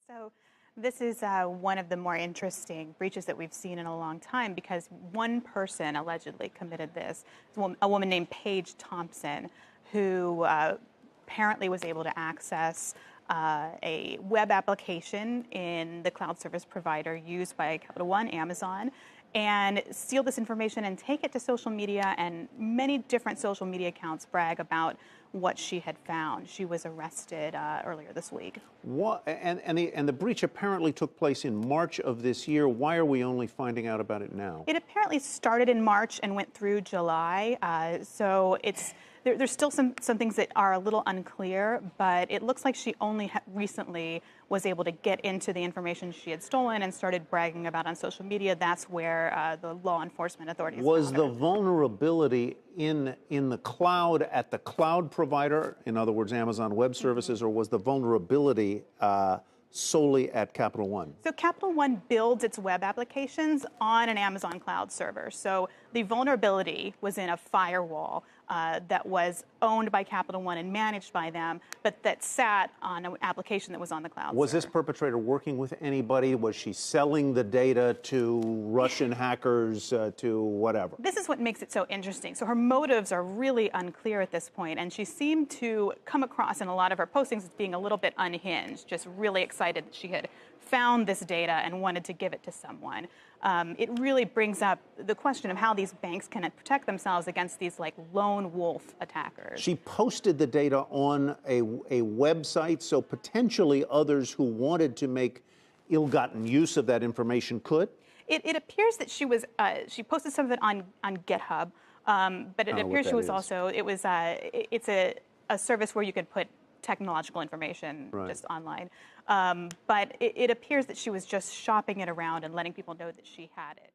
So this is one of the more interesting breaches that we've seen in a long time because one person allegedly committed this. It's a woman named Paige Thompson, who apparently was able to access a web application in the cloud service provider used by Capital One, Amazon, and steal this information and take it to social media, and many different social media accounts brag about what she had found. She was arrested earlier this week. What, and the breach apparently took place in March of this year. Why are we only finding out about it now? It apparently started in March and went through July. So there's still some things that are a little unclear, but it looks like she only recently was able to get into the information she had stolen and started bragging about on social media. That's where the law enforcement authorities was found her. The vulnerability in the cloud at the cloud provider, in other words, Amazon Web Services, or was the vulnerability solely at Capital One? So Capital One builds its web applications on an Amazon cloud server. So the vulnerability was in a firewall that was owned by Capital One and managed by them, but that sat on an application that was on the cloud Was server. this perpetrator working with anybody? Was she selling the data to Russian hackers, to whatever? This is what makes it so interesting. So her motives are really unclear at this point, and she seemed to come across in a lot of her postings as being a little bit unhinged, just really excited that she had found this data and wanted to give it to someone. It really brings up the question of how these banks can protect themselves against these like lone wolf attackers. She posted the data on a website, so potentially others who wanted to make ill-gotten use of that information could? It appears that she posted some of it on GitHub, but it appears she was also, it's a service where you could put technological information just online. But it appears that she was just shopping it around and letting people know that she had it.